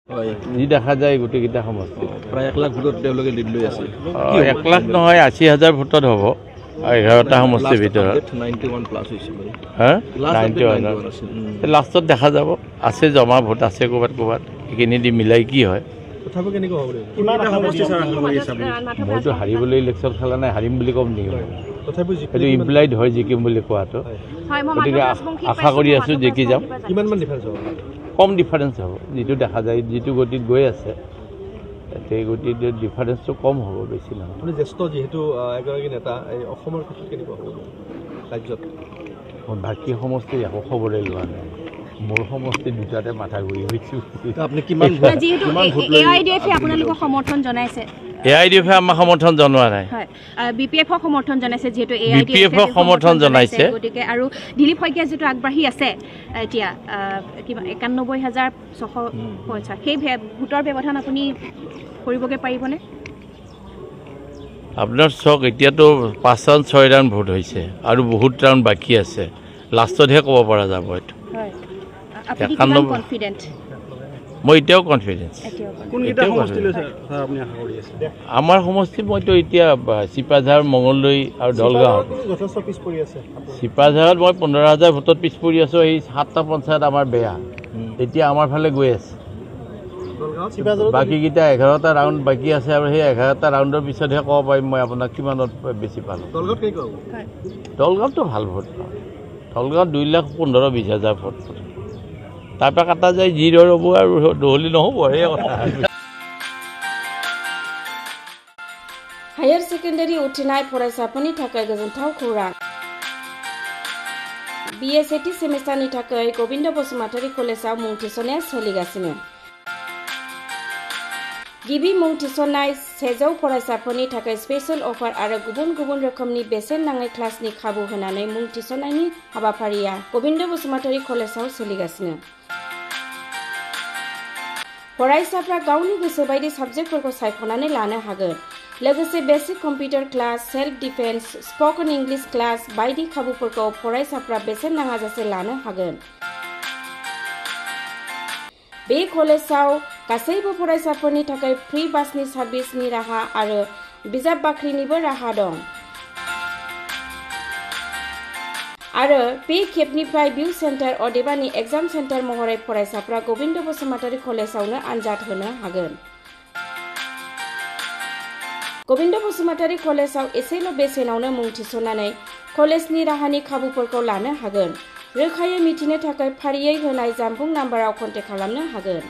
যি দেখা যায় গোটেইকেইটা সমষ্টি প্ৰায় 1 লাখ ভোটত তেওঁলোকে লিড লৈ আছে 1 লাখ নহয় 80,000 ভোটত হ'ব 11টা সমষ্টিৰ ভিতৰত 91 প্লাস হৈছে বাৰু হা 91 লাষ্টত দেখা যাব আছে জমা ভোট আছে ক'বাত এইখিনি দি মিলাই কি হয় তথাপি কেনেকৈ হ'ব কিমান সমষ্টি চাৰ আশা কৰি আছে মইতো হাৰিবলৈ ইলেকশ্যন খেলা নাই হাৰিম বুলি ক'ম নেকি তথাপি এইটো ইমপ্লাইড হয় জিকিম বুলি কোৱাটো গতিকে আশা কৰি আছোঁ জিকি যাম কিমানমান ডিফাৰেঞ্চ হ'ব কম ডিফাৰেঞ্চ হ'ব যিটো দেখা যায় যিটো গতিত গৈ আছে এই গতিত ডিফাৰেঞ্চটো কম হ'ব বেছি নহয় আপুনি জ্যেষ্ঠ যিহেতু এগৰাকী নেতা এই অসমৰ ক্ষেত্ৰত কেনেকুৱা হ'ব ৰাজ্যত বাকী সমষ্টি একো খবৰে লোৱা নাই মোৰ সমষ্টি দুটাতে মাথা ঘূৰি গৈছোঁ আপুনি কিমান ভোট এআইডিএফে আপোনালোকক সমৰ্থন জনাইছে এআইডিএফে আমাক সমৰ্থন জনোৱা নাই বিপিএফক সমৰ্থন জনাইছে যিহেতু বিপিএফক সমৰ্থন জনাইছে গতিকে আৰু দিলীপ শইকীয়া যেটো আগবাঢ়ি আছে এতিয়া কিবা 91,650 সেই ভোটৰ ব্যৱধান আপুনি কৰিবগে পাৰিবনে আপোনাৰ চক এতিয়াতো 5 ৰাউণ্ড 6 ৰাউণ্ড ভোট হৈছে আৰু বহুত ৰাউণ্ড বাকি আছে লাষ্টতহে ক'ব পৰা যাব এইটো হয় আপুনি কিমান কনফিডেন্ট মই এতিয়াও কনফিডেন্স কোনকেইটা সমষ্টি লৈছে স্যাৰ আপুনি আশা কৰি আছে আমাৰ সমষ্টি মইতো এতিয়া চিপাঝাৰ মঙলদৈ আৰু দলগাঁও যথেষ্ট পিছ পৰি আছে চিপাঝাৰত মই 15,000 ভোটত পিছ পৰি আছোঁ এই 7টা পঞ্চায়ত আমাৰ বেয়া এতিয়া আমাৰ ফালে গৈ আছে বাকীকেইটা 11টা ৰাউণ্ড বাকী আছে আৰু সেই 11টা ৰাউণ্ডৰ পিছতহে ক'ব পাৰিম মই আপোনাক কিমানত বেছি পালোঁ দলগাঁৱতো ভাল ভোট পাওঁ দলগাঁৱত 2,15,20,000 ভোট তাৰপৰা কাটা যায় যি দৰ হ'ব আৰু দহলি নহ'ব সেই কথা हायर सेकेन्डारि उथ्रिनाय फरायसाफोरनि थाखाय गोजोनथाव खौरां बिएसएटी सेमेस्टारनि थाखाय गोविन्द बसुमतारी कलेजाव मुं थिसननाया सोलिगासिनो गिबि मुं थिसननाय 100 फरायसाफोरनि थाखाय स्पेशल अफार आरो गुबुन गुबुन रोखोमनि बेसेन नाङै क्लासनि खाबु होनानै मुं थिसननायनि हाबाफारिया गोविन्द बसुमतारी कलेजाव सोलिगासिनो फरायसाफ्रा गावनि गोसो बायदि साबजेक्टफोरखौ सायख'नानै लानो हागोन लोगोसे basic computer class self defence spoken English class बायदि खाबुफोरखौ फरायसाफ्रा बेसेन नाङाजासे लानो हागोन बे कलेजाव गासैबो फरायसाफोरनि थाखाय फ्री बासनि सार्भिसनि राहा आरो बिजाब बाख्रिनिबो राहा दं आरो बे खेबनिफ्राय भिउ सेन्टार अदेबानि एग्जाम सेन्टार महरै फरायसाफ्रा गोविन्द बसुमतारी कलेजावनो आनजाद होनो हागोन गोविन्द बसुमतारी कलेजाव एसेल' बेसेनावनो मुं थिसननानै कलेजनि राहानि खाबुफोरखौ लानो हागोन रोखायै मिथिनो थाखाय फारियै होनाय जानबुं नाम्बाराव कन्टेक्ट खालामनो हागोन